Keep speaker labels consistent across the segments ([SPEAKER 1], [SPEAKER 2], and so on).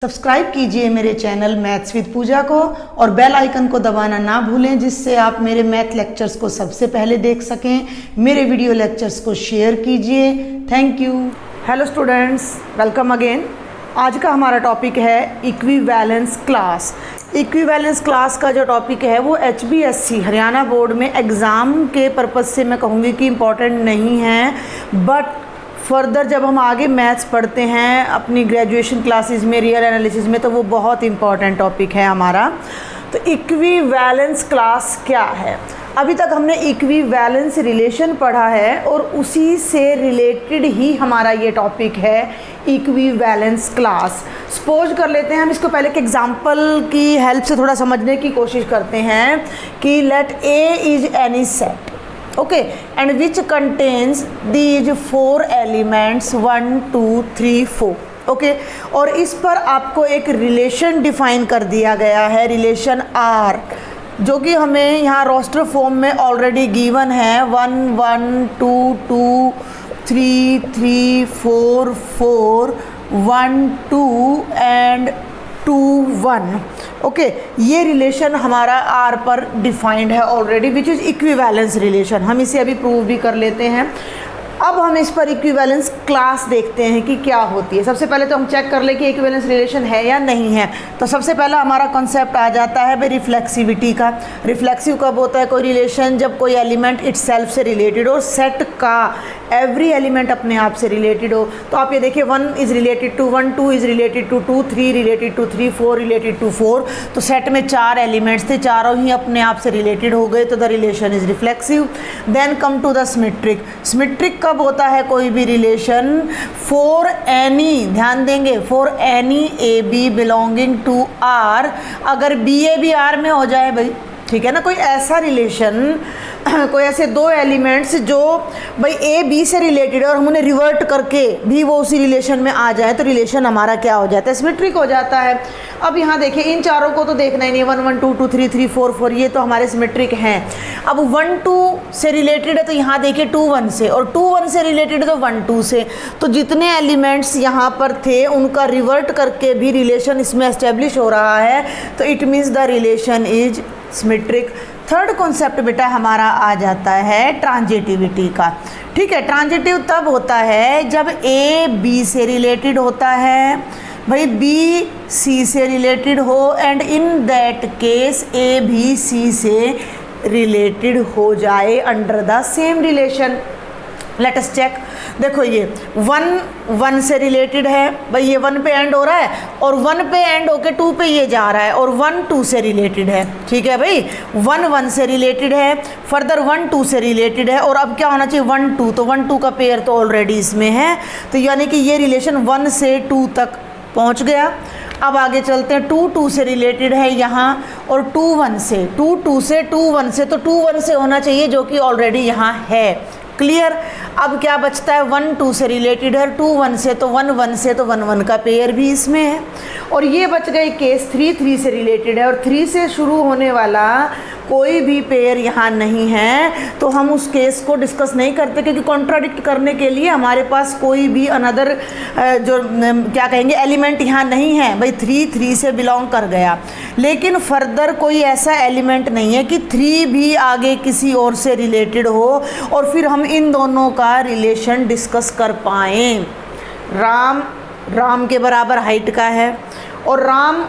[SPEAKER 1] Subscribe कीजिए मेरे channel maths with पूजा को और बेल आइकन को दबाना ना भूलें, जिससे आप मेरे मैथ लेक्चर्स को सबसे पहले देख सकें। मेरे वीडियो लेक्चर्स को शेयर कीजिए। Thank you. Hello students, welcome again. आज का हमारा टॉपिक है इक्विवेलेंस क्लास। इक्विवेलेंस क्लास का जो टॉपिक है वो HBSC हरियाणा बोर्ड में एग्ज़ाम के पर्पज़ से मैं कहूँगी कि इम्पॉर्टेंट नहीं है, बट फर्दर जब हम आगे मैथ्स पढ़ते हैं अपनी ग्रेजुएशन क्लासेस में, रियल एनालिसिस में, तो वो बहुत इंपॉर्टेंट टॉपिक है हमारा। तो इक्विवेलेंस क्लास क्या है? अभी तक हमने इक्विवेलेंस रिलेशन पढ़ा है और उसी से रिलेटेड ही हमारा ये टॉपिक है इक्विवेलेंस क्लास। सपोज कर लेते हैं हम इसको पहले एक एग्जांपल की हेल्प से थोड़ा समझने की कोशिश करते हैं कि let A is any set, okay, and which contains these 4 elements 1 2 3 4, okay. और इस पर आपको एक रिलेशन डिफाइन कर दिया गया है, रिलेशन R, जो कि हमें यहाँ रोस्टर फॉर्म में ऑलरेडी गिवन है। 1 1 2 2 3 3 4 4 1 2 एंड 2 1, ओके। ये रिलेशन हमारा R पर डिफाइंड है already, which is equivalence relation. हम इसे अभी प्रूव भी कर लेते हैं। अब हम इस पर इक्विवेलेंस क्लास देखते हैं कि क्या होती है। सबसे पहले तो हम चेक कर ले कि इक्विवेलेंस रिलेशन है या नहीं है। तो सबसे पहला हमारा कॉन्सेप्ट आ जाता है भाई रिफ्लेक्सिविटी का। रिफ्लेक्सिव कब होता है कोई रिलेशन? जब कोई एलिमेंट इटसेल्फ से रिलेटेड हो, सेट का एवरी एलिमेंट अपने आप से रिलेटेड हो। तो आप ये देखिए 1 is related to 1, 2 is related to 2, 3 related to 3, 4 related to 4। तो सेट में 4 एलिमेंट्स थे, चारों ही अपने आप से रिलेटेड हो गए, तो the relation is reflexive. Then come to the symmetric. Symmetric कब होता है कोई भी रिलेशन? फॉर एनी, ध्यान देंगे, for any A B belonging to R, अगर बी ए बी आर में हो जाए भाई, ठीक है ना। कोई ऐसा रिलेशन, कोई ऐसे दो एलिमेंट्स जो भाई ए बी से रिलेटेड है और हम उन्हें रिवर्ट करके भी वो उसी रिलेशन में आ जाए, तो रिलेशन हमारा क्या हो जाता है? सिमेट्रिक हो जाता है। अब यहाँ देखिए इन चारों को तो देखना ही नहीं, 1 1 2 2 3 3 4 4, ये तो हमारे सिमेट्रिक हैं। अब 1 2 से रिलेटेड है तो यहाँ देखिए 2 1 से, और 2 1 से रिलेटेड है तो 1 2 से। तो जितने एलिमेंट्स यहाँ पर थे उनका रिवर्ट करके भी रिलेशन इसमें एस्टेब्लिश हो रहा है, तो it means the relation is symmetric. Third concept बेटा हमारा आ जाता है ट्रांजिटिविटी का। ठीक है, ट्रांजिटिव तब होता है जब ए बी से रिलेटेड होता है, भाई बी सी से रिलेटेड हो, and in that case A भी सी से रिलेटेड हो जाए under the same relation. Let us check. देखो ये 1 1 से रिलेटेड है, भाई ये 1 पे एंड हो रहा है और 1 पे एंड होके 2 पे ये जा रहा है, और 1 2 से रिलेटेड है, ठीक है भाई। 1 1 से रिलेटेड है, फर्दर 1 2 से रिलेटेड है, और अब क्या होना चाहिए? 1 2, तो 1 2 का पेयर तो ऑलरेडी इसमें है, तो यानी कि ये रिलेशन 1 से 2 तक पहुंच गया। अब आगे चलते हैं, 2 2 से रिलेटेड है यहाँ, और 2 1 से, 2 2 से 2 1 से, तो 2 1 से होना चाहिए जो कि ऑलरेडी यहाँ है। क्लियर? अब क्या बचता है? 1 2 से रिलेटेड है, 2 1 से, तो 1 1 से, तो 1 1 का पेयर भी इसमें है। और ये बच गए केस 3 3 से रिलेटेड है, और 3 से शुरू होने वाला कोई भी पेयर यहाँ नहीं है, तो हम उस केस को डिस्कस नहीं करते, क्योंकि कॉन्ट्राडिक्ट करने के लिए हमारे पास कोई भी अनदर जो क्या कहेंगे एलिमेंट यहाँ नहीं है। भाई 3 3 से बिलोंग कर गया, लेकिन फर्दर कोई ऐसा एलिमेंट नहीं है कि 3 भी आगे किसी और से रिलेटेड हो और फिर हम इन दोनों का रिलेशन डिस्कस कर पाएँ। राम के बराबर हाइट का है और राम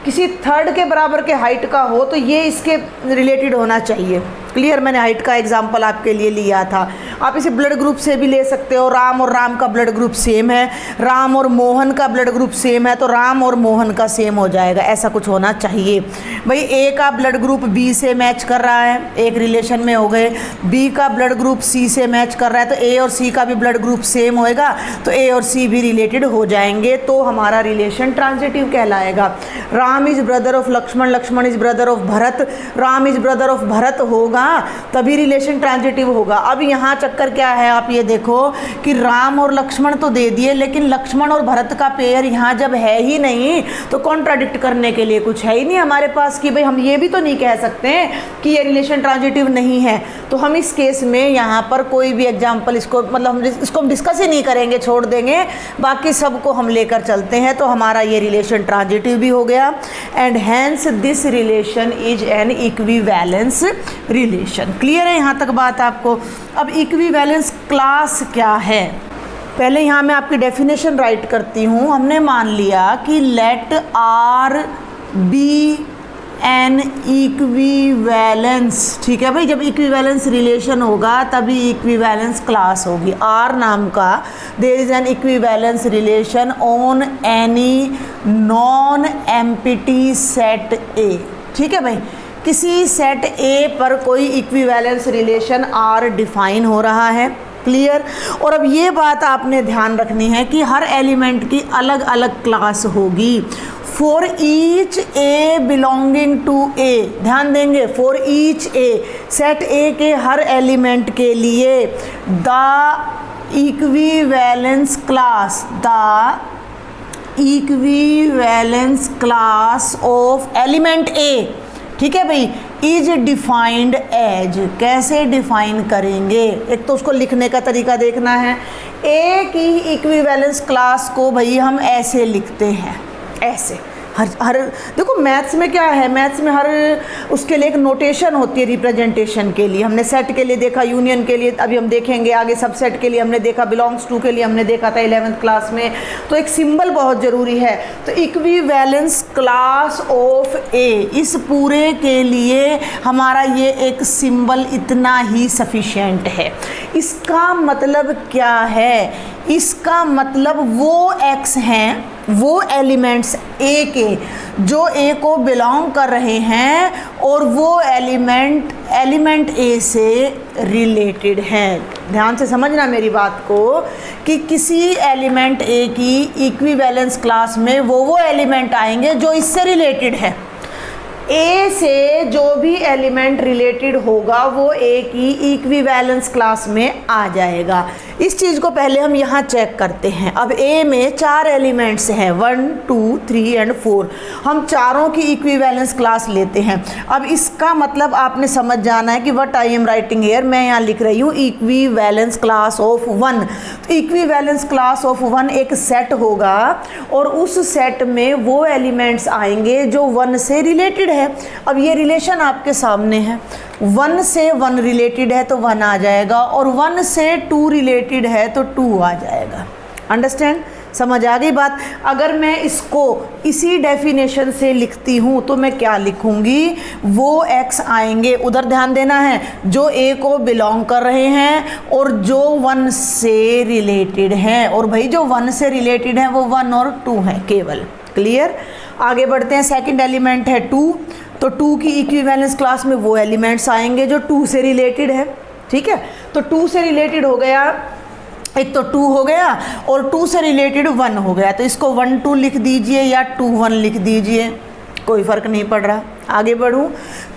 [SPEAKER 1] किसी थर्ड के बराबर के हाइट का हो, तो ये इसके रिलेटेड होना चाहिए। क्लियर? मैंने हाइट का एग्जांपल आपके लिए लिया था। आप इसे ब्लड ग्रुप से भी ले सकते हो। राम और राम का ब्लड ग्रुप सेम है, राम और मोहन का ब्लड ग्रुप सेम है, तो राम और मोहन का सेम हो जाएगा, ऐसा कुछ होना चाहिए। भाई ए का ब्लड ग्रुप बी से मैच कर रहा है, एक रिलेशन में हो गए। बी का ब्लड ग्रुप सी से मैच कर रहा है, तो ए और सी का भी ब्लड ग्रुप सेम होएगा, तो ए और सी भी रिलेटेड हो जाएंगे, तो हमारा रिलेशन ट्रांजिटिव कहलाएगा। Ram is brother of Lakshman, Lakshman is brother of Bharat, Ram is brother of Bharat होगा, तभी रिलेशन ट्रांजिटिव होगा। अब यहाँ चक्कर क्या है, आप ये देखो कि राम और लक्ष्मण तो दे दिए, लेकिन लक्ष्मण और भरत का पेयर यहाँ जब है ही नहीं तो कॉन्ट्राडिक्ट करने के लिए कुछ है ही नहीं हमारे पास कि भाई हम ये भी तो नहीं कह सकते कि ये रिलेशन ट्रांजिटिव नहीं है। तो हम इस केस में यहाँ पर कोई भी एग्जाम्पल इसको मतलब हम डिस्कस ही नहीं करेंगे, छोड़ देंगे, बाकी सबको हम लेकर चलते हैं। तो हमारा ये रिलेशन ट्रांजिटिव भी हो गया and hence this relation is an equivalence relation. Clear है यहाँ तक बात आपको? अब इक्विवेलेंस क्लास क्या है, पहले यहाँ मैं आपकी डेफिनेशन राइट करती हूँ। हमने मान लिया कि let R be an equivalence, ठीक है भाई, जब इक्विवेलेंस रिलेशन होगा तभी इक्विवेलेंस क्लास होगी। आर नाम का there is an equivalence relation on any non empty set A, ठीक है भाई, किसी सेट ए पर कोई इक्विवेलेंस रिलेशन आर डिफाइन हो रहा है। क्लियर? और अब ये बात आपने ध्यान रखनी है कि हर एलिमेंट की अलग अलग क्लास होगी। For each A belonging to A, ध्यान देंगे, for each A, set A के हर एलिमेंट के लिए the equivalence class, the equivalence class of element A, ठीक है भाई, इज डिफाइंड एज। कैसे डिफाइन करेंगे? एक तो उसको लिखने का तरीका देखना है। ए की इक्विवेलेंस क्लास को भाई हम ऐसे लिखते हैं, ऐसे। हर देखो मैथ्स में क्या है, मैथ्स में हर उसके लिए एक नोटेशन होती है रिप्रेजेंटेशन के लिए। हमने सेट के लिए देखा, यूनियन के लिए अभी हम देखेंगे आगे, सबसेट के लिए हमने देखा, बिलोंग्स टू के लिए हमने देखा था 11th क्लास में। तो एक सिंबल बहुत ज़रूरी है। तो इक्विवेलेंस क्लास ऑफ ए, इस पूरे के लिए हमारा ये एक सिंबल इतना ही सफिशिएंट है। इसका मतलब क्या है? इसका मतलब वो एक्स हैं, वो एलिमेंट्स ए के जो ए को बिलोंग कर रहे हैं और वो एलिमेंट ए से रिलेटेड हैं। ध्यान से समझना मेरी बात को कि किसी एलिमेंट ए की इक्विवेलेंस क्लास में वो एलिमेंट आएंगे जो इससे रिलेटेड है। ए से जो भी एलिमेंट रिलेटेड होगा वो ए की इक्विवेलेंस क्लास में आ जाएगा। इस चीज़ को पहले हम यहाँ चेक करते हैं। अब ए में 4 एलिमेंट्स हैं, 1, 2, 3 एंड 4। हम चारों की इक्विवेलेंस क्लास लेते हैं। अब इसका मतलब आपने समझ जाना है कि what I am writing here, मैं यहाँ लिख रही हूँ इक्विवेलेंस क्लास ऑफ 1। तो इक्विवेलेंस क्लास ऑफ 1 एक सेट होगा और उस सेट में वो एलिमेंट्स आएंगे जो 1 से रिलेटेड है। अब ये रिलेशन आपके सामने है, 1 से 1 रिलेटेड है तो 1 आ जाएगा और 1 से 2 रिलेटेड है तो 2 आ जाएगा। अंडरस्टैंड? समझ आ गई बात? अगर मैं इसको इसी डेफिनेशन से लिखती हूँ तो मैं क्या लिखूँगी? वो एक्स आएंगे, उधर ध्यान देना है, जो ए को बिलोंग कर रहे हैं और जो 1 से रिलेटेड हैं। और भाई जो 1 से रिलेटेड हैं वो 1 और 2 हैं केवल। क्लियर? आगे बढ़ते हैं। सेकंड एलिमेंट है 2, तो 2 की इक्विवेलेंस क्लास में वो एलिमेंट्स आएंगे जो 2 से रिलेटेड है। ठीक है, तो 2 से रिलेटेड हो गया, एक तो 2 हो गया और 2 से रिलेटेड 1 हो गया। तो इसको 1 2 लिख दीजिए या 2 1 लिख दीजिए, कोई फ़र्क नहीं पड़ रहा। आगे बढ़ूँ,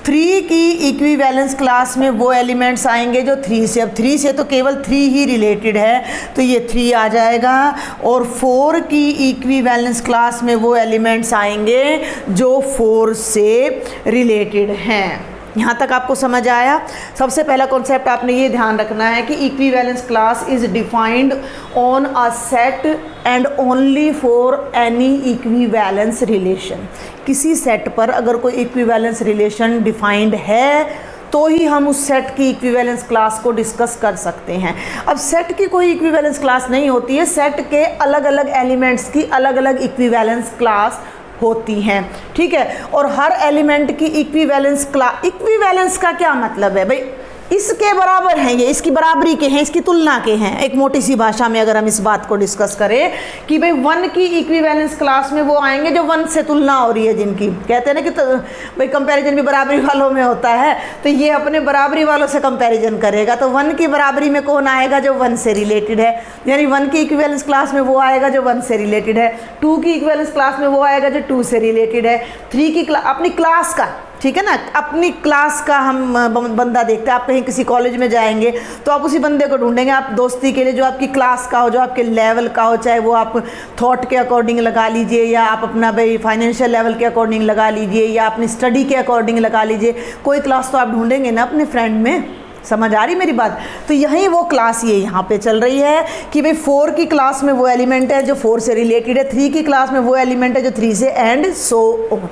[SPEAKER 1] 3 की इक्विवेलेंस क्लास में वो एलिमेंट्स आएंगे जो 3 से, अब 3 से तो केवल 3 ही रिलेटेड है तो ये 3 आ जाएगा। और 4 की इक्विवेलेंस क्लास में वो एलिमेंट्स आएंगे जो 4 से रिलेटेड हैं। यहाँ तक आपको समझ आया? सबसे पहला कॉन्सेप्ट आपने ये ध्यान रखना है कि equivalence class is defined on a set and only for any equivalence relation. किसी सेट पर अगर कोई इक्विवेलेंस रिलेशन डिफाइंड है तो ही हम उस सेट की इक्विवेलेंस क्लास को डिस्कस कर सकते हैं। अब सेट की कोई इक्विवेलेंस क्लास नहीं होती है, सेट के अलग अलग एलिमेंट्स की अलग अलग इक्विवेलेंस क्लास होती हैं। ठीक है, और हर एलिमेंट की इक्विवेलेंस का क्या मतलब है भाई? इसके बराबर हैं, ये इसकी बराबरी के हैं, इसकी तुलना के हैं। एक मोटी सी भाषा में अगर हम इस बात को डिस्कस करें कि भाई 1 की इक्विवेलेंस क्लास में वो आएंगे जो 1 से तुलना हो रही है, जिनकी कहते हैं ना कि तो भाई कंपैरिजन भी बराबरी वालों में होता है, तो ये अपने बराबरी वालों से कंपैरिजन करेगा। तो 1 की बराबरी में कौन आएगा? जो 1 से रिलेटेड है, यानी 1 की इक्विवेलेंस क्लास में वो आएगा जो 1 से रिलेटेड है। 2 की इक्विवेलेंस क्लास में वो आएगा जो 2 से रिलेटेड है। 3 की अपनी क्लास का, ठीक है ना। अपनी क्लास का हम बंदा देखते हैं। आप कहीं किसी कॉलेज में जाएंगे तो आप उसी बंदे को ढूंढेंगे आप दोस्ती के लिए जो आपकी क्लास का हो, जो आपके लेवल का हो, चाहे वो आप थॉट के अकॉर्डिंग लगा लीजिए या आप अपना भाई फाइनेंशियल लेवल के अकॉर्डिंग लगा लीजिए या अपनी स्टडी के अकॉर्डिंग लगा लीजिए। कोई क्लास तो आप ढूंढेंगे ना अपने फ्रेंड में। समझ आ रही मेरी बात। तो यही वो क्लास ये यहाँ पे चल रही है कि भाई 4 की क्लास में वो एलिमेंट है जो 4 से रिलेटेड है, 3 की क्लास में वो एलिमेंट है जो 3 से, एंड सो ऑन।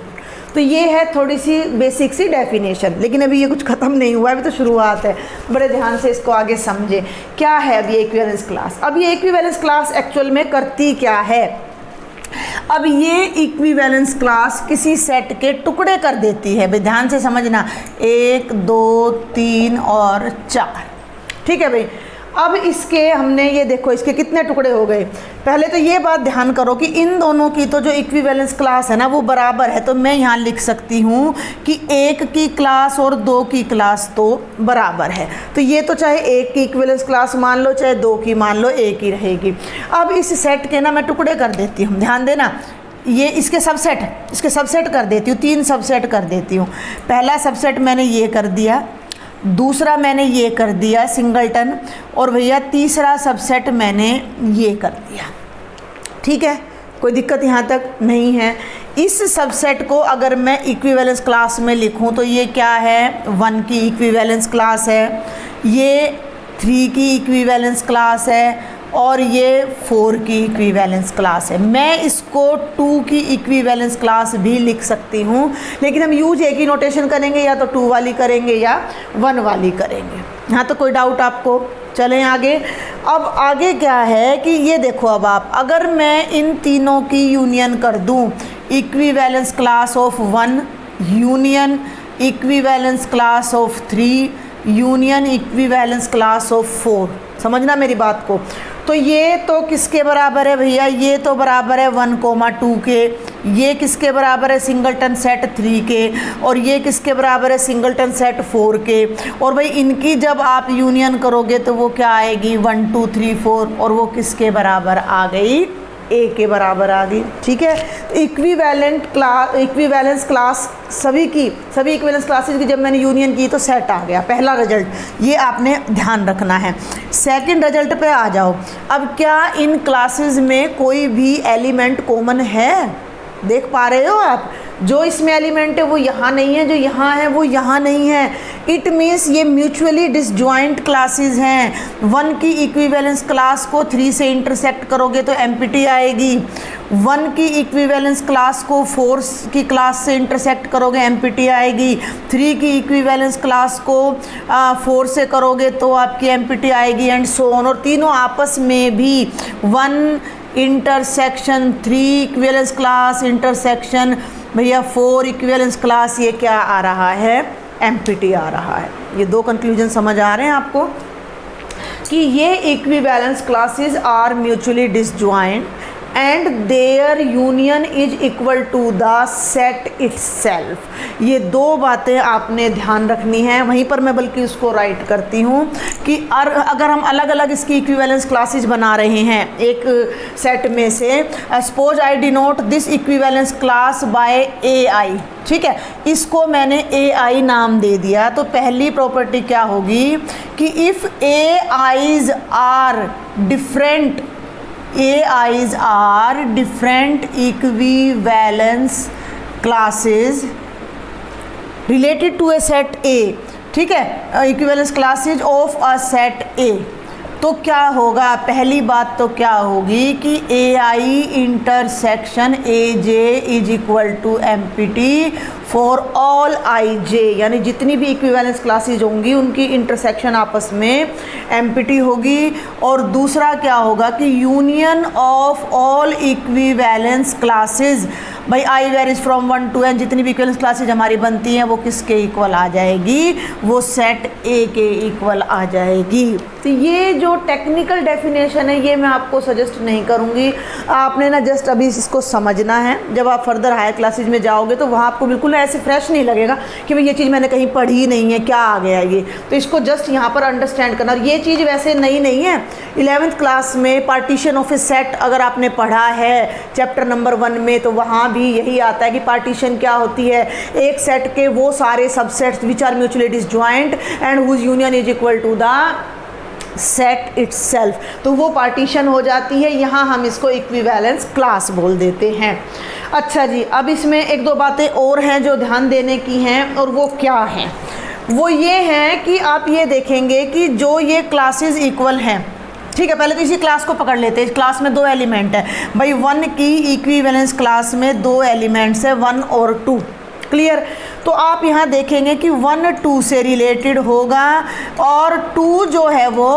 [SPEAKER 1] तो ये है थोड़ी सी बेसिक सी डेफिनेशन, लेकिन अभी ये कुछ ख़त्म नहीं हुआ है, अभी तो शुरुआत है। बड़े ध्यान से इसको आगे समझे क्या है अभी इक्विवेलेंस क्लास। अब ये इक्विवेलेंस क्लास एक्चुअल में करती क्या है। अब ये इक्विवेलेंस क्लास किसी सेट के टुकड़े कर देती है। भाई ध्यान से समझना, 1 2 3 और 4, ठीक है भाई। अब इसके हमने ये देखो इसके कितने टुकड़े हो गए। पहले तो ये बात ध्यान करो कि इन दोनों की तो जो इक्विवेलेंस क्लास है ना वो बराबर है। तो मैं यहाँ लिख सकती हूँ कि 1 की क्लास और 2 की क्लास तो बराबर है। तो ये तो चाहे 1 की इक्विवेलेंस क्लास मान लो चाहे 2 की मान लो, एक ही रहेगी। अब इस सेट के ना मैं टुकड़े कर देती हूँ, ध्यान देना। ये इसके सबसेट कर देती हूँ, 3 सबसेट कर देती हूँ। पहला सबसेट मैंने ये कर दिया, दूसरा मैंने ये कर दिया सिंगलटन, और भैया तीसरा सबसेट मैंने ये कर दिया। ठीक है, कोई दिक्कत यहाँ तक नहीं है। इस सबसेट को अगर मैं इक्विवेलेंस क्लास में लिखूँ तो ये क्या है, 1 की इक्विवेलेंस क्लास है, ये 3 की इक्विवेलेंस क्लास है, और ये 4 की इक्विवेलेंस क्लास है। मैं इसको 2 की इक्विवेलेंस क्लास भी लिख सकती हूँ, लेकिन हम यूज एक ही नोटेशन करेंगे, या तो 2 वाली करेंगे या 1 वाली करेंगे। यहाँ तो कोई डाउट आपको। चलें आगे। अब आगे क्या है कि ये देखो, अब आप अगर मैं इन तीनों की यूनियन कर दूँ, equivalence class of 1 union equivalence class of 3 union equivalence class of 4, समझना मेरी बात को। तो ये तो किसके बराबर है भैया, ये तो बराबर है 1,2 के। ये किसके बराबर है, सिंगलटन सेट 3 के। और ये किसके बराबर है, सिंगलटन सेट 4 के। और भाई इनकी जब आप यूनियन करोगे तो वो क्या आएगी, 1 2 3 4, और वो किसके बराबर आ गई, ए के बराबर आ गई। ठीक है, तो इक्विवेलेंस क्लास सभी इक्विवेलेंस क्लासेस की जब मैंने यूनियन की तो सेट आ गया, पहला रिजल्ट। ये आपने ध्यान रखना है। सेकंड रिजल्ट पे आ जाओ। अब क्या इन क्लासेस में कोई भी एलिमेंट कॉमन है, देख पा रहे हो आप। जो इसमें एलिमेंट है वो यहाँ नहीं है, जो यहाँ है वो यहाँ नहीं है। इट मीन्स ये म्यूचुअली डिसजॉइंट क्लासेस हैं। 1 की इक्विवेलेंस क्लास को 3 से इंटरसेक्ट करोगे तो एम्प्टी आएगी। 1 की इक्विवेलेंस क्लास को 4 की क्लास से इंटरसेक्ट करोगे, एम्प्टी आएगी। 3 की इक्विवेलेंस क्लास को 4 से करोगे तो आपकी एम्प्टी आएगी, एंड सो ऑन। और तीनों आपस में भी 1 इंटरसेक्शन 3 इक्विवेलेंस क्लास इंटरसेक्शन भैया 4 इक्विवेलेंस क्लास, ये क्या आ रहा है, एम्प्टी आ रहा है। ये 2 कंक्लूजन समझ आ रहे हैं आपको कि ये equivalence classes are mutually disjoint and their union is equal to the set itself. ये 2 बातें आपने ध्यान रखनी है। वहीं पर मैं बल्कि उसको राइट करती हूँ कि अगर हम अलग अलग इसकी इक्विवेलेंस क्लासेस बना रहे हैं एक सेट में से, suppose I denote this equivalence class by A I. ठीक है, इसको मैंने ए आई नाम दे दिया। तो पहली प्रॉपर्टी क्या होगी कि if A i's are different, AIs are different equivalence classes related to a set A। ठीक है, equivalence classes of a set A। तो क्या होगा, पहली बात तो क्या होगी कि AI intersection AJ is equal to empty for all IJ, यानी जितनी भी इक्विवेलेंस क्लासेज होंगी उनकी इंटरसेक्शन आपस में एम्प्टी होगी। और दूसरा क्या होगा कि union of all equivalence classes, भाई आई वेरीज फ्रॉम 1 to n, जितनी भी इक्विवेलेंस क्लासेज हमारी बनती हैं वो किसके इक्वल आ जाएगी, वो सेट A के इक्वल आ जाएगी। तो ये जो टेक्निकल डेफिनेशन है ये मैं आपको सजेस्ट नहीं करूँगी, आपने ना जस्ट अभी इसको समझना है। जब आप फर्दर हायर क्लासेज में जाओगे तो वहाँ आपको बिल्कुल ऐसे फ्रेश नहीं लगेगा कि भाई ये चीज़ मैंने कहीं पढ़ी नहीं है, क्या आ गया ये। तो इसको जस्ट यहाँ पर अंडरस्टैंड करना। और ये चीज़ वैसे नई नहीं है, 11th क्लास में पार्टीशन ऑफ ए सेट अगर आपने पढ़ा है चैप्टर नंबर 1 में, तो वहाँ
[SPEAKER 2] यहाँ भी यही आता है कि पार्टीशन क्या होती है, एक सेट के वो सारे subsets which are mutually disjoint and whose union is equal to the set itself, तो वो पार्टीशन हो जाती है। यहाँ हम इसको इक्विवेलेंस क्लास बोल देते हैं। अच्छा जी, अब इसमें एक दो बातें और हैं जो ध्यान देने की हैं, और वो क्या हैं? वो ये हैं कि आप ये देखेंगे कि जो ये क्लासेस इक्वल हैं, ठीक है, पहले तो इसी क्लास को पकड़ लेते हैं। इस क्लास में 2 एलिमेंट है भाई, 1 की इक्विवेलेंस क्लास में 2 एलिमेंट्स है, 1 और 2, क्लियर। तो आप यहाँ देखेंगे कि 1 2 से रिलेटेड होगा, और 2 जो है वो,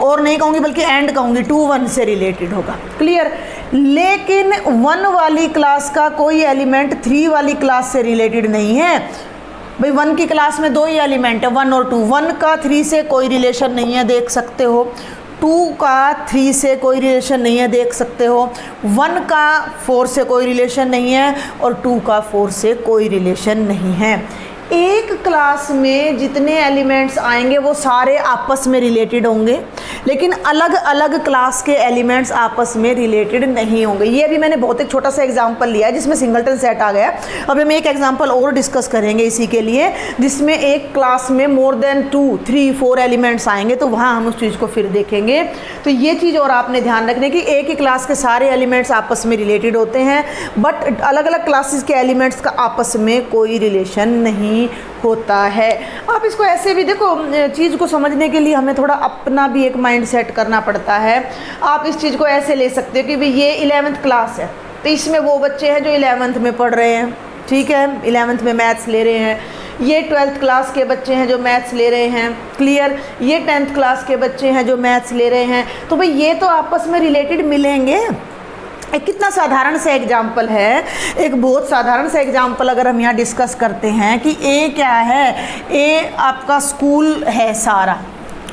[SPEAKER 2] और नहीं कहूँगी बल्कि एंड कहूँगी, 2 1 से रिलेटेड होगा, क्लियर। लेकिन 1 वाली क्लास का कोई एलिमेंट 3 वाली क्लास से रिलेटेड नहीं है भाई। 1 की क्लास में 2 ही एलिमेंट है, 1 और 2। 1 का 3 से कोई रिलेशन नहीं है, देख सकते हो। 2 का 3 से कोई रिलेशन नहीं है, देख सकते हो। 1 का 4 से कोई रिलेशन नहीं है, और 2 का 4 से कोई रिलेशन नहीं है। एक क्लास में जितने एलिमेंट्स आएंगे वो सारे आपस में रिलेटेड होंगे, लेकिन अलग अलग क्लास के एलिमेंट्स आपस में रिलेटेड नहीं होंगे। ये अभी मैंने बहुत एक छोटा सा एग्जांपल लिया है जिसमें सिंगलटन सेट आ गया। अब हम एक एग्जांपल और डिस्कस करेंगे इसी के लिए, जिसमें एक क्लास में मोर देन 2 3 4 एलिमेंट्स आएंगे, तो वहाँ हम उस चीज़ को फिर देखेंगे। तो ये चीज़ और आपने ध्यान रखने की, एक ही क्लास के सारे एलिमेंट्स आपस में रिलेटेड होते हैं, बट अलग अलग क्लासेस के एलिमेंट्स का आपस में कोई रिलेशन नहीं होता है। आप इसको ऐसे भी देखो, चीज़ को समझने के लिए हमें थोड़ा अपना भी एक माइंड सेट करना पड़ता है। आप इस चीज़ को ऐसे ले सकते हो कि भाई ये 11th क्लास है, तो इसमें वो बच्चे हैं जो 11th में पढ़ रहे हैं, ठीक है, 11th में मैथ्स ले रहे हैं। ये 12th क्लास के बच्चे हैं जो मैथ्स ले रहे हैं, क्लियर। ये 10th क्लास के बच्चे हैं जो मैथ्स ले रहे हैं, तो भाई ये तो आपस में रिलेटेड मिलेंगे। एक कितना साधारण सा एग्जाम्पल है, एक बहुत साधारण सा एग्जाम्पल अगर हम यहाँ डिस्कस करते हैं कि ए क्या है, ए आपका स्कूल है सारा,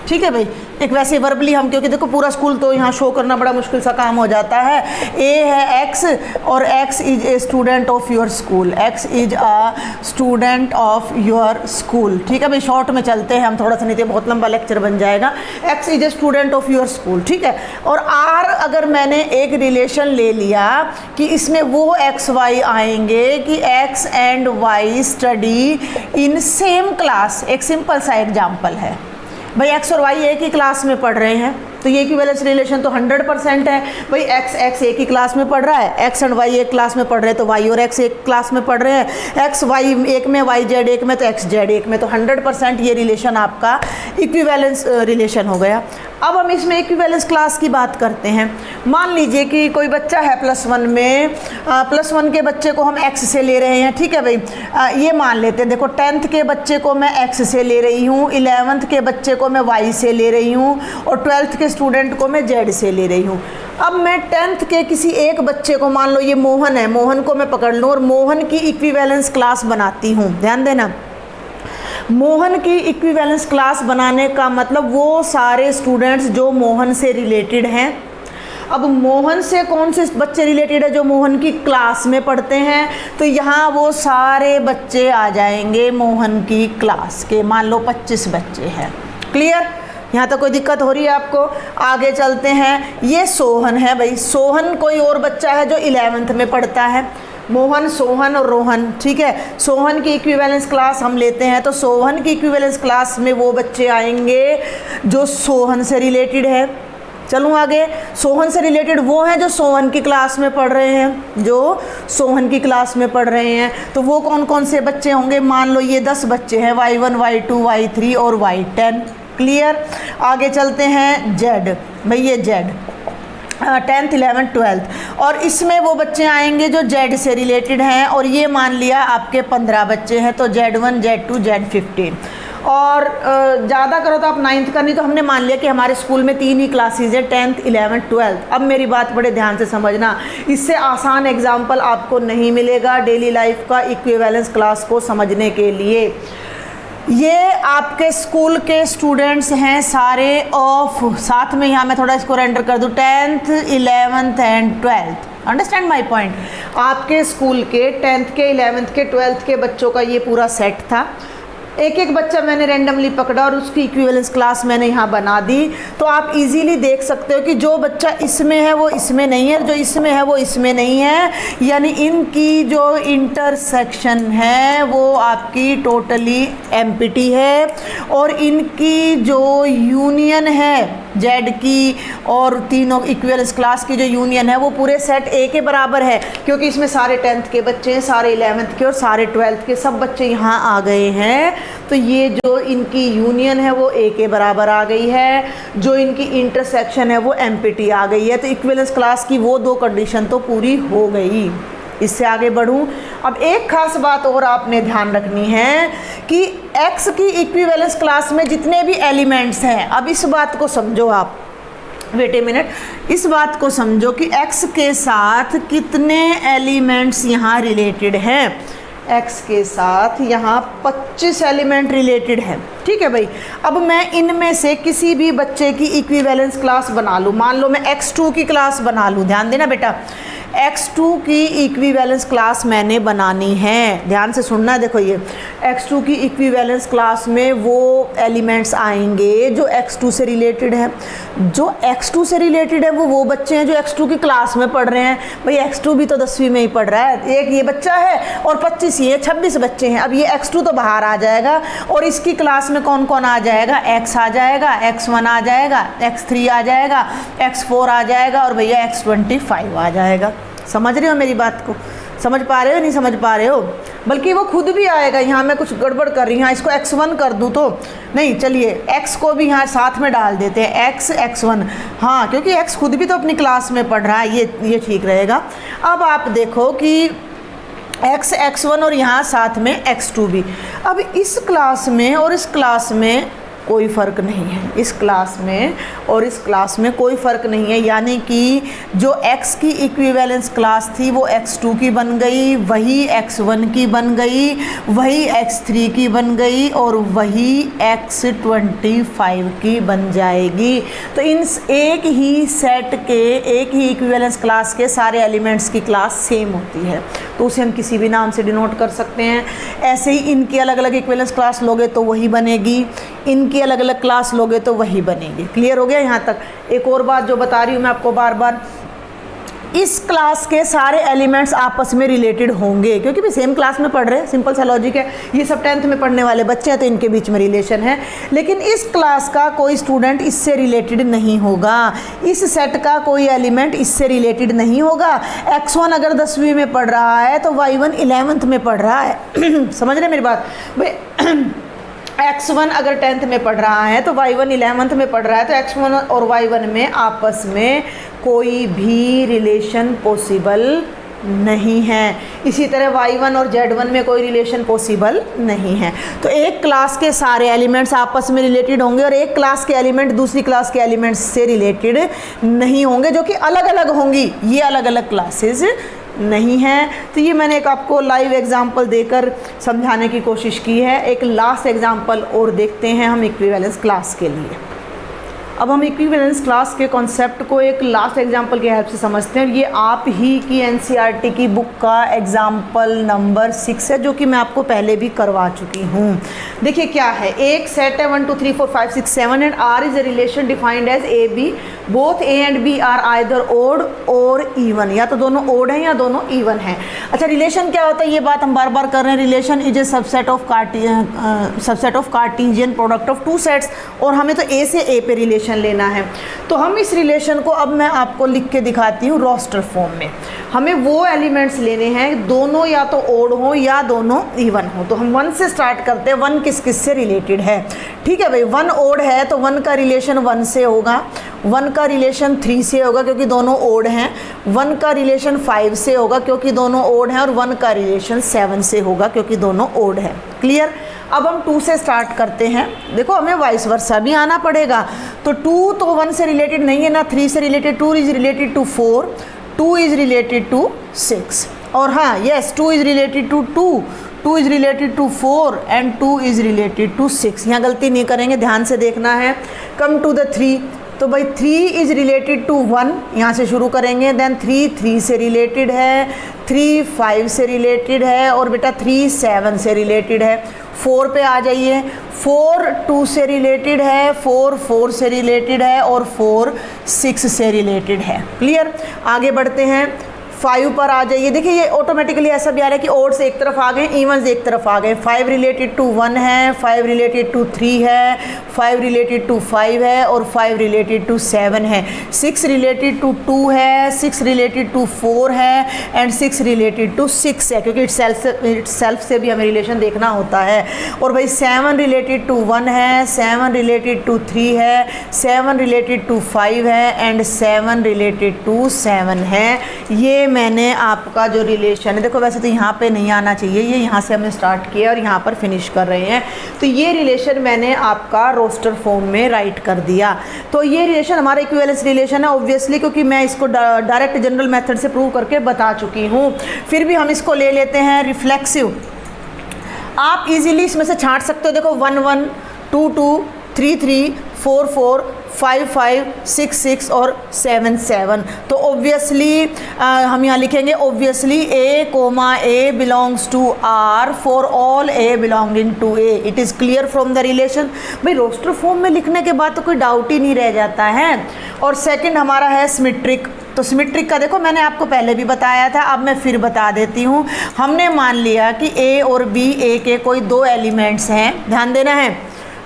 [SPEAKER 2] ठीक है भाई। एक वैसे वर्बली हम, क्योंकि देखो पूरा स्कूल तो यहाँ शो करना बड़ा मुश्किल सा काम हो जाता है। ए है एक्स, और x is a student of your school, x is a student of your school, ठीक है भाई। शॉर्ट में चलते हैं हम थोड़ा सा, नहीं तो बहुत लंबा लेक्चर बन जाएगा। X is a student of your school, ठीक है। और आर अगर मैंने एक रिलेशन ले लिया कि इसमें वो एक्स वाई आएंगे कि X and Y study in same class, एक सिंपल सा एग्जाम्पल है भाई। एक्स और वाई एक ही क्लास में पढ़ रहे हैं, तो ये इक्विवेलेंस रिलेशन तो 100% है भाई। एक्स एक ही क्लास में पढ़ रहा है, एक्स एंड वाई एक क्लास में पढ़ रहे हैं, तो वाई और एक्स एक क्लास में पढ़ रहे हैं। एक्स वाई एक में, वाई जेड एक में, तो एक्स जेड एक में, तो 100% ये रिलेशन आपका इक्विवेलेंस रिलेशन हो गया। अब हम इसमें इक्विवेलेंस क्लास की बात करते हैं। मान लीजिए कि कोई बच्चा है +1 में, +1 के बच्चे को हम एक्स से ले रहे हैं, ठीक है भाई। ये मान लेते हैं, देखो 10th के बच्चे को मैं एक्स से ले रही हूँ, 11th के बच्चे को मैं वाई से ले रही हूँ, और 12th के स्टूडेंट को मैं जेड से ले रही हूँ। अब मैं 10th के किसी एक बच्चे को, मान लो ये मोहन है, मोहन को मैं पकड़ लूँ और मोहन की इक्विवेलेंस क्लास बनाती हूँ। ध्यान देना, मोहन की इक्विवेलेंस क्लास बनाने का मतलब वो सारे स्टूडेंट्स जो मोहन से रिलेटेड हैं। अब मोहन से कौन से बच्चे रिलेटेड है, जो मोहन की क्लास में पढ़ते हैं, तो यहाँ वो सारे बच्चे आ जाएंगे मोहन की क्लास के। मान लो 25 बच्चे हैं, क्लियर। यहाँ तक कोई दिक्कत हो रही है आपको? आगे चलते हैं। ये सोहन है भाई, सोहन कोई और बच्चा है जो 11th में पढ़ता है। मोहन, सोहन और रोहन, ठीक है। सोहन की इक्विवेलेंस क्लास हम लेते हैं, तो सोहन की इक्विवेलेंस क्लास में वो बच्चे आएंगे जो सोहन से रिलेटेड है। चलूँ आगे। सोहन से रिलेटेड वो हैं जो सोहन की क्लास में पढ़ रहे हैं, जो सोहन की क्लास में पढ़ रहे हैं। तो वो कौन कौन से बच्चे होंगे? मान लो ये 10 बच्चे हैं, y1 y2 y3 और y10, क्लियर। आगे चलते हैं। जेड, भाई ये जेड 10th 11th 12th, और इसमें वो बच्चे आएंगे जो जेड से रिलेटेड हैं, और ये मान लिया आपके 15 बच्चे हैं, तो Z1 Z2 Z15। और ज़्यादा करो तो आप 9th का, नहीं तो हमने मान लिया कि हमारे स्कूल में 3 ही क्लासेज है, 10th 11th 12th। अब मेरी बात बड़े ध्यान से समझना, इससे आसान एग्जाम्पल आपको नहीं मिलेगा डेली लाइफ का इक्विवेलेंस क्लास को समझने के लिए। ये आपके स्कूल के स्टूडेंट्स हैं सारे ऑफ, साथ में यहाँ मैं थोड़ा इसको रेंडर कर दूँ, 10th 11th and 12th। Understand my point? आपके स्कूल के 10th के 11th के 12th के बच्चों का ये पूरा सेट था। एक एक बच्चा मैंने रैंडमली पकड़ा और उसकी इक्विवेलेंस क्लास मैंने यहाँ बना दी। तो आप इजीली देख सकते हो कि जो बच्चा इसमें है वो इसमें नहीं है, जो इसमें है वो इसमें नहीं है, यानी इनकी जो इंटरसेक्शन है वो आपकी टोटली एम्प्टी है। और इनकी जो यूनियन है जेड की और तीनों इक्विवेलेंस क्लास की जो यूनियन है वो पूरे सेट ए के बराबर है, क्योंकि इसमें सारे 10th के बच्चे हैं, सारे 11th के और सारे 12th के सब बच्चे यहाँ आ गए हैं। तो ये जो इनकी यूनियन है वो ए के बराबर आ गई है, जो इनकी इंटरसेक्शन है वो एम्प्टी आ गई है। तो इक्विवेलेंस क्लास की वो दो कंडीशन तो पूरी हो गई। इससे आगे बढ़ूं, अब एक खास बात और आपने ध्यान रखनी है कि x की इक्विवेलेंस क्लास में जितने भी एलिमेंट्स हैं, अब इस बात को समझो आप, वेट ए मिनट, इस बात को समझो कि x के साथ कितने एलिमेंट्स यहाँ रिलेटेड हैं। x के साथ यहाँ 25 एलिमेंट रिलेटेड है, ठीक है भाई। अब मैं इनमें से किसी भी बच्चे की इक्विवेलेंस क्लास बना लूँ, मान लो मैं x2 की क्लास बना लूँ, ध्यान देना बेटा, x2 की इक्विवेलेंस क्लास मैंने बनानी है, ध्यान से सुनना है। देखो ये x2 की इक्विवेलेंस क्लास में वो एलिमेंट्स आएंगे जो x2 से रिलेटेड है। जो x2 से रिलेटेड है वो बच्चे हैं जो x2 की क्लास में पढ़ रहे हैं। भाई x2 भी तो 10वीं में ही पढ़ रहा है, एक ये बच्चा है और 25 ये 26 बच्चे हैं। अब ये x2 तो बाहर आ जाएगा और इसकी क्लास में कौन कौन आ जाएगा, x आ जाएगा, x1 आ जाएगा, x3 आ जाएगा, x4 आ जाएगा और भैया x25 आ जाएगा। समझ रहे हो मेरी बात को, समझ पा रहे हो नहीं समझ पा रहे हो? बल्कि वो खुद भी आएगा। यहाँ मैं कुछ गड़बड़ कर रही हूँ, हाँ इसको x1 कर दूँ तो नहीं, चलिए x को भी यहाँ साथ में डाल देते हैं, x1, हाँ क्योंकि x खुद भी तो अपनी क्लास में पढ़ रहा है, ये ठीक रहेगा। अब आप देखो कि x1 और यहाँ साथ में x2 भी। अब इस क्लास में और इस क्लास में कोई फ़र्क नहीं है, इस क्लास में और इस क्लास में कोई फ़र्क नहीं है, यानी कि जो x की इक्विवेलेंस क्लास थी वो x2 की बन गई, वही x1 की बन गई, वही x3 की बन गई और वही x25 की बन जाएगी। तो इन एक ही सेट के, एक ही इक्विवेलेंस क्लास के सारे एलिमेंट्स की क्लास सेम होती है, तो उसे हम किसी भी नाम से डिनोट कर सकते हैं। ऐसे ही इनकी अलग अलग इक्विवेलेंस क्लास लोगे तो वही बनेगी, इनकी अलग अलग क्लास लोगे तो वही बनेगी। क्लियर हो गया यहाँ तक? एक और बात जो बता रही हूँ मैं आपको बार बार, इस क्लास के सारे एलिमेंट्स आपस में रिलेटेड होंगे, क्योंकि भी सेम क्लास में पढ़ रहे हैं, सिंपल सा लॉजिक है। ये सब 10th में पढ़ने वाले बच्चे हैं तो इनके बीच में रिलेशन है। लेकिन इस क्लास का कोई स्टूडेंट इससे रिलेटेड नहीं होगा, इस सेट का कोई एलिमेंट इससे रिलेटेड नहीं होगा। x1 अगर 10वीं में पढ़ रहा है तो y1 11th में पढ़ रहा है। समझ रहे मेरी बात भाई? x1 अगर 10th में पढ़ रहा है तो y1 11th में पढ़ रहा है, तो x1 और y1 में आपस में कोई भी रिलेशन पॉसिबल नहीं है। इसी तरह y1 और z1 में कोई रिलेशन पॉसिबल नहीं है। तो एक क्लास के सारे एलिमेंट्स आपस में रिलेटेड होंगे और एक क्लास के एलिमेंट दूसरी क्लास के एलिमेंट्स से रिलेटेड नहीं होंगे, जो कि अलग अलग होंगी। ये अलग अलग क्लासेस नहीं है। तो ये मैंने एक आपको लाइव एग्जांपल देकर समझाने की कोशिश की है। एक लास्ट एग्जांपल और देखते हैं हम इक्विवेलेंस क्लास के लिए। अब हम इक्विवेलेंस क्लास के कॉन्सेप्ट को एक लास्ट एग्जांपल की हेल्प से समझते हैं। ये आप ही की एनसीईआरटी की बुक का एग्जांपल नंबर 6 है, जो कि मैं आपको पहले भी करवा चुकी हूँ। देखिए क्या है, एक सेट है 1 2 3 4 5 6 7 and R is a relation defined as A B, both A and B are either odd or even, या तो दोनों ओड हैं या दोनों इवन हैं। अच्छा, रिलेशन क्या होता है ये बात हम बार बार कर रहे हैं। Relation is a subset of Cartesian product of two sets, और हमें तो ए से ए पे रिलेशन लेना है। तो हम इस रिलेशन को, अब मैं आपको लिख के दिखाती हूँ रोस्टर फॉर्म में। हमें वो एलिमेंट्स लेने हैं दोनों या तो ओड हो या दोनों इवन हो। तो हम 1 से स्टार्ट करते हैं। 1 किस किस से रिलेटेड है? ठीक है भाई, 1 ओड है तो 1 का रिलेशन 1 से होगा, 1 का रिलेशन 3 से होगा क्योंकि दोनों ओड हैं, 1 का रिलेशन 5 से होगा क्योंकि दोनों ओड हैं, और 1 का रिलेशन 7 से होगा क्योंकि दोनों ओड हैं। क्लियर? अब हम 2 से स्टार्ट करते हैं। देखो हमें वाइस वर्सा भी आना पड़ेगा। तो 2 तो 1 से रिलेटेड नहीं है ना, 3 से रिलेटेड, 2 is related to 4, 2 is related to 6, और हाँ yes 2 is related to 2, 2 is related to 4 and 2 is related to 6। यहाँ गलती नहीं करेंगे, ध्यान से देखना है। कम टू द 3, तो भाई 3 इज रिलेटेड टू 1, यहाँ से शुरू करेंगे, देन 3 से रिलेटेड है, 3 5 से रिलेटेड है, और बेटा 3 7 से रिलेटेड है। 4 पे आ जाइए, 4 2 से रिलेटेड है, 4 4 से रिलेटेड है, और 4 6 से रिलेटेड है। क्लियर? आगे बढ़ते हैं, 5 पर आ जाइए। देखिए ये ऑटोमेटिकली ऐसा भी आ रहा है कि ओड्स एक तरफ आ गए, इवन्स एक तरफ आ गए। 5 रिलेटेड टू 1 है, 5 रिलेटेड टू 3 है, 5 रिलेटेड टू 5 है, और 5 रिलेटेड टू 7 है। 6 रिलेटेड टू 2 है, 6 रिलेटेड टू 4 है, एंड 6 रिलेटेड टू 6 है, क्योंकि इट्स सेल्फ से भी हमें रिलेशन देखना होता है। और भाई 7 रिलेटेड टू 1 है, 7 रिलेटेड टू 3 है, 7 रिलेटेड टू 5 है, एंड 7 रिलेटेड टू 7 है। ये मैंने आपका जो रिलेशन है, देखो वैसे तो यहाँ पे नहीं आना चाहिए, ये यहाँ से हमने स्टार्ट किया और यहाँ पर फिनिश कर रहे हैं, तो ये रिलेशन मैंने आपका रोस्टर फॉर्म में राइट कर दिया। तो ये रिलेशन हमारा इक्विवेलेंस रिलेशन है ऑब्वियसली, क्योंकि मैं इसको डायरेक्ट जनरल मेथड से प्रूव करके बता चुकी हूँ। फिर भी हम इसको ले लेते हैं रिफ्लेक्सिव। आप इजीली इसमें से छांट सकते हो। देखो 1 1 2 2 3 3 4 4 5 5 6 6 और 7 7। तो ऑब्वियसली हम यहाँ लिखेंगे obviously A belongs to R for all A belonging to A। It is clear from the relation. भाई रोस्टर फॉर्म में लिखने के बाद तो कोई डाउट ही नहीं रह जाता है। और सेकंड हमारा है सिमेट्रिक। तो सिमेट्रिक का देखो मैंने आपको पहले भी बताया था, अब मैं फिर बता देती हूँ। हमने मान लिया कि A और B A के कोई 2 एलिमेंट्स हैं, ध्यान देना है।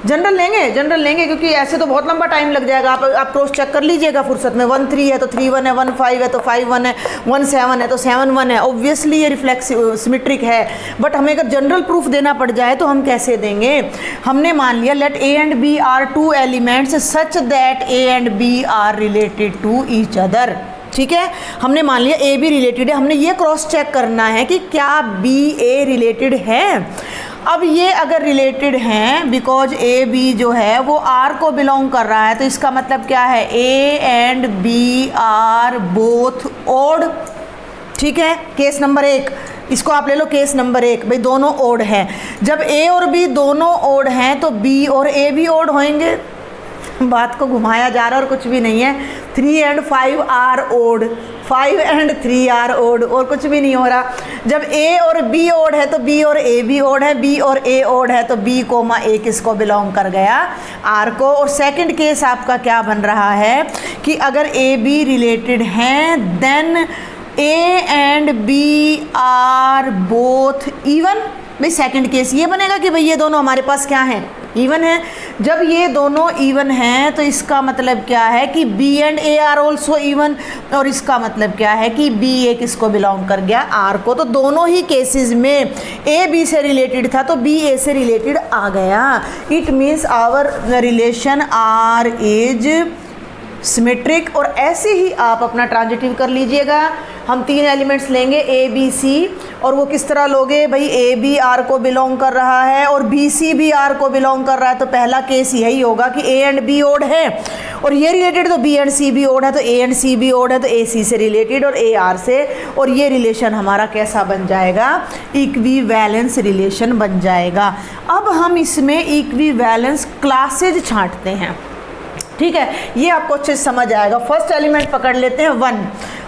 [SPEAKER 2] जनरल लेंगे क्योंकि ऐसे तो बहुत लंबा टाइम लग जाएगा। आप क्रॉस चेक कर लीजिएगा फुर्सत में। 1 3 है तो 3 1 है, 1 5 है तो 5 1 है, 1 7 है तो 7 1 है। ऑब्वियसली ये रिफ्लेक्सिव सिमेट्रिक है, बट हमें अगर जनरल प्रूफ देना पड़ जाए तो हम कैसे देंगे। हमने मान लिया let A and B are 2 elements such that A and B are related to each other. ठीक है, हमने मान लिया A B रिलेटेड है। हमने ये क्रॉस चेक करना है कि क्या B A रिलेटेड है। अब ये अगर रिलेटेड हैं, बिकॉज A B जो है वो R को बिलोंग कर रहा है, तो इसका मतलब क्या है A and B are both odd. ठीक है, केस नंबर 1 इसको आप ले लो, केस नंबर 1। भाई दोनों ओड हैं। जब A और B दोनों ओड हैं तो B और A भी ओड होंगे। बात को घुमाया जा रहा है और कुछ भी नहीं है। 3 and 5 are odd, 5 and 3 are odd, और कुछ भी नहीं हो रहा। जब A और B ओड है तो B और A भी ओड है, B और A ओड है तो B कोमा A किसको बिलोंग कर गया, R को। और सेकंड केस आपका क्या बन रहा है कि अगर A B रिलेटेड हैं then A and B are both even. भाई सेकंड केस ये बनेगा कि भाई ये दोनों हमारे पास क्या हैं, इवन है। जब ये दोनों इवन हैं तो इसका मतलब क्या है कि B and A are also even, और इसका मतलब क्या है कि B A किसको बिलोंग कर गया, R को। तो दोनों ही केसेस में A B से रिलेटेड था तो B A से रिलेटेड आ गया। It means our relation R is symmetric. और ऐसे ही आप अपना ट्रांजिटिव कर लीजिएगा। हम 3 एलिमेंट्स लेंगे A B C, और वो किस तरह लोगे भाई A B R को बिलोंग कर रहा है और B C भी R को बिलोंग कर रहा है। तो पहला केस यही होगा कि A एंड B ओड है और ये रिलेटेड, तो B एंड C भी ओड है, तो A एंड C भी ओड है, तो A C से रिलेटेड और A R से। और ये रिलेशन हमारा कैसा बन जाएगा, इक्विवेलेंस रिलेशन बन जाएगा। अब हम इसमें इक्विवेलेंस क्लासेज छांटते हैं। ठीक है, ये आपको अच्छे से समझ आएगा। फर्स्ट एलिमेंट पकड़ लेते हैं 1,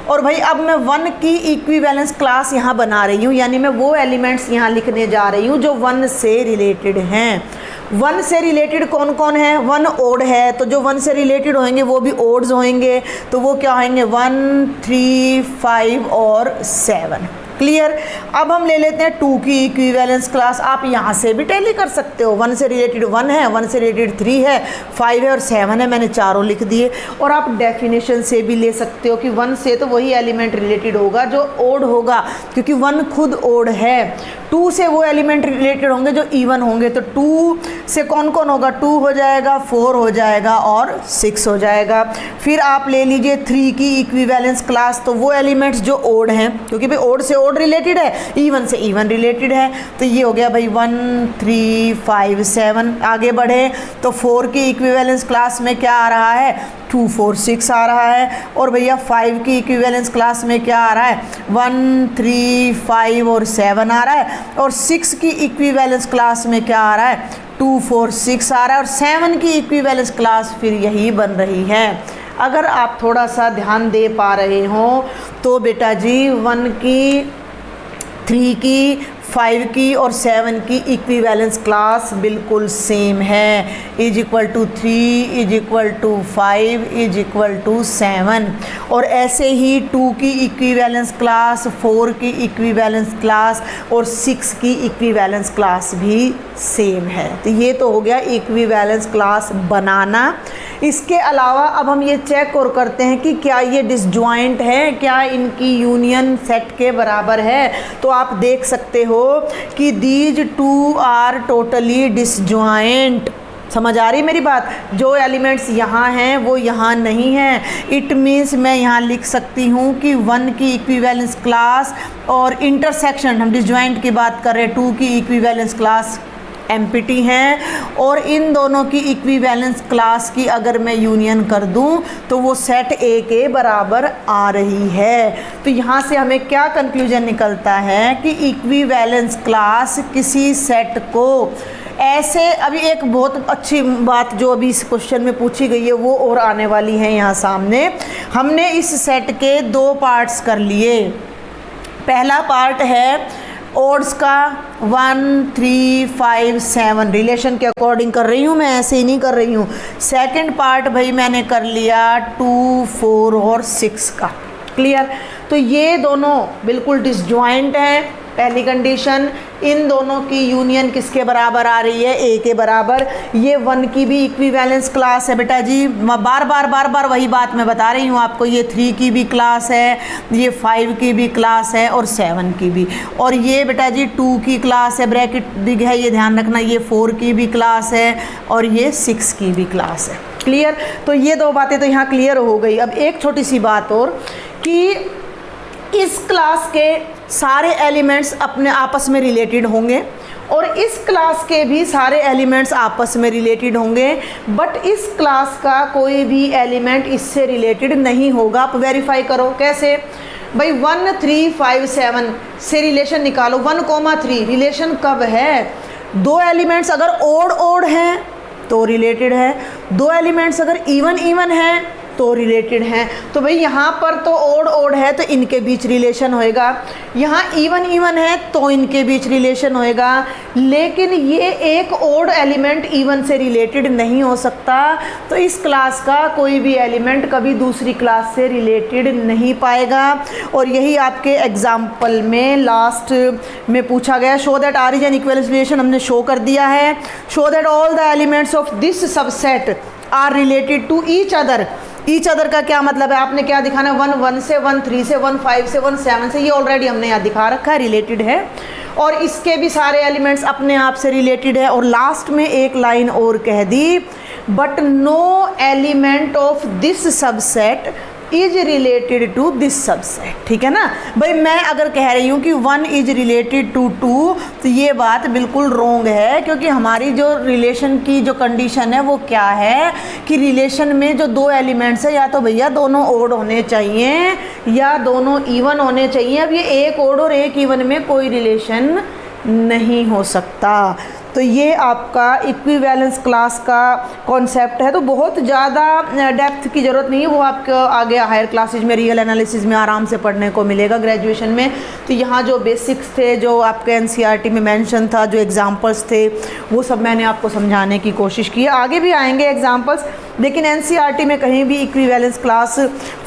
[SPEAKER 2] और भाई अब मैं 1 की इक्विवेलेंस क्लास यहाँ बना रही हूँ, यानी मैं वो एलिमेंट्स यहाँ लिखने जा रही हूँ जो 1 से रिलेटेड हैं। 1 से रिलेटेड कौन कौन है, 1 ओड है, तो जो 1 से रिलेटेड होंगे वो भी ओड्स होंगे। तो वो क्या होंगे 1 3 5 और 7। क्लियर। अब हम ले लेते हैं 2 की इक्विवेलेंस क्लास। आप यहाँ से भी टैली कर सकते हो। 1 से रिलेटेड 1 है, 1 से रिलेटेड 3 है, 5 है और 7 है। मैंने चारों लिख दिए। और आप डेफिनेशन से भी ले सकते हो कि 1 से तो वही एलिमेंट रिलेटेड होगा जो ओड होगा, क्योंकि 1 खुद ओड है। 2 से वो एलिमेंट रिलेटेड होंगे जो इवन होंगे। तो 2 से कौन कौन होगा, 2 हो जाएगा, 4 हो जाएगा और 6 हो जाएगा। फिर आप ले लीजिए 3 की इक्विवेलेंस क्लास। तो वो एलिमेंट्स जो ओड हैं, क्योंकि भाई ओड से ओड रिलेटेड है, इवन से इवन रिलेटेड है। तो ये हो गया भाई 1 3 5 7। आगे बढ़े तो 4 की इक्विवेलेंस क्लास में क्या आ रहा है, 2 4 6 आ रहा है। और भैया 5 की इक्विवेलेंस क्लास में क्या आ रहा है, 1 3 5 और 7 आ रहा है। और 6 की इक्विवेलेंस क्लास में क्या आ रहा है, 2 4 6 आ रहा है। और 7 की इक्विवेलेंस क्लास फिर यही बन रही है। अगर आप थोड़ा सा ध्यान दे पा रहे हो तो बेटा जी 1 की, 3 की, 5 की और 7 की इक्विवेलेंस क्लास बिल्कुल सेम है, is equal to 3, is equal to 5, is equal to 7। और ऐसे ही 2 की इक्विवेलेंस क्लास, 4 की इक्विवेलेंस क्लास और 6 की इक्विवेलेंस क्लास भी सेम है। तो ये तो हो गया इक्विवेलेंस क्लास बनाना। इसके अलावा अब हम ये चेक और करते हैं कि क्या ये डिसजॉइंट है, क्या इनकी यूनियन सेट के बराबर है। तो आप देख सकते हो कि these two are totally disjoint. समझ आ रही मेरी बात, जो एलिमेंट्स यहाँ हैं वो यहाँ नहीं हैं। इट मीन्स मैं यहाँ लिख सकती हूँ कि 1 की इक्विवेलेंस क्लास और इंटरसेक्शन, हम डिसजॉइंट की बात कर रहे हैं, 2 की इक्विवेलेंस क्लास एम्प्टी हैं। और इन दोनों की इक्विवेलेंस क्लास की अगर मैं यूनियन कर दूं तो वो सेट ए के बराबर आ रही है। तो यहाँ से हमें क्या कंक्लूजन निकलता है कि इक्विवेलेंस क्लास किसी सेट को ऐसे, अभी एक बहुत अच्छी बात जो अभी इस क्वेश्चन में पूछी गई है वो और आने वाली है यहाँ सामने। हमने इस सेट के 2 पार्ट्स कर लिए। पहला पार्ट है ओड्स का 1 3 5 7 रिलेशन के अकॉर्डिंग कर रही हूँ मैं, ऐसे ही नहीं कर रही हूँ। सेकंड पार्ट भाई मैंने कर लिया 2 4 और 6 का। क्लियर। तो ये दोनों बिल्कुल डिसजॉइंट हैं। पहली कंडीशन, इन दोनों की यूनियन किसके बराबर आ रही है, ए के बराबर। ये 1 की भी इक्विवेलेंस क्लास है बेटा जी, बार बार वही बात मैं बता रही हूँ आपको। ये 3 की भी क्लास है, ये 5 की भी क्लास है और 7 की भी। और ये बेटा जी 2 की क्लास है, ब्रैकेट बिग है ये ध्यान रखना, ये 4 की भी क्लास है और ये 6 की भी क्लास है। क्लियर। तो ये 2 बातें तो यहाँ क्लियर हो गई। अब एक छोटी सी बात और कि इस क्लास के सारे एलिमेंट्स अपने आपस में रिलेटेड होंगे और इस क्लास के भी सारे एलिमेंट्स आपस में रिलेटेड होंगे, बट इस क्लास का कोई भी एलिमेंट इससे रिलेटेड नहीं होगा। आप वेरीफाई करो कैसे भाई, 1 3 5 7 से रिलेशन निकालो। 1 3 रिलेशन कब है, 2 एलिमेंट्स अगर ओड हैं तो रिलेटेड है, 2 एलिमेंट्स अगर इवन हैं तो रिलेटेड हैं। तो भाई यहाँ पर तो ओड है तो इनके बीच रिलेशन होएगा, यहाँ इवन है तो इनके बीच रिलेशन होएगा। लेकिन ये एक ओड एलिमेंट इवन से रिलेटेड नहीं हो सकता। तो इस क्लास का कोई भी एलिमेंट कभी दूसरी क्लास से रिलेटेड नहीं पाएगा। और यही आपके एग्जाम्पल में लास्ट में पूछा गया, show that R is an equivalence relation, हमने शो कर दिया है। Show that all the elements of this subset are related to each other. Each other का क्या मतलब है, आपने क्या दिखाना है, 1 1 से 1 3 से 1 5 से 1 7 से, ये ऑलरेडी हमने यहाँ दिखा रखा है, रिलेटेड है। और इसके भी सारे एलिमेंट्स अपने आप से रिलेटेड है। और लास्ट में एक लाइन और कह दी, but no element of this subset is related to this subset. ठीक है ना भाई, मैं अगर कह रही हूँ कि 1 इज रिलेटेड टू 2 तो ये बात बिल्कुल रॉन्ग है, क्योंकि हमारी जो रिलेशन की जो कंडीशन है वो क्या है कि रिलेशन में जो 2 एलिमेंट्स है या तो भैया दोनों ओड होने चाहिए या दोनों इवन होने चाहिए। अब ये एक ओड और एक इवन में कोई रिलेशन नहीं हो सकता। तो ये आपका इक्विवेलेंस क्लास का कॉन्सेप्ट है। तो बहुत ज़्यादा डेप्थ की ज़रूरत नहीं है, वो आपको आगे हायर क्लासेज में रियल एनालिसिस में आराम से पढ़ने को मिलेगा ग्रेजुएशन में। तो यहाँ जो बेसिक्स थे, जो आपके एनसीईआरटी में मेंशन था, जो एग्जांपल्स थे, वो सब मैंने आपको समझाने की कोशिश की है। आगे भी आएंगे एग्जांपल्स, लेकिन एनसीईआरटी में कहीं भी इक्विवेलेंस क्लास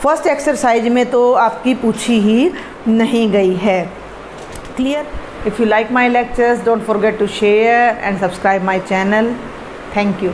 [SPEAKER 2] फर्स्ट एक्सरसाइज में तो आपकी पूछी ही नहीं गई है। Clear. If you like my lectures, don't forget to share and subscribe my channel. Thank you.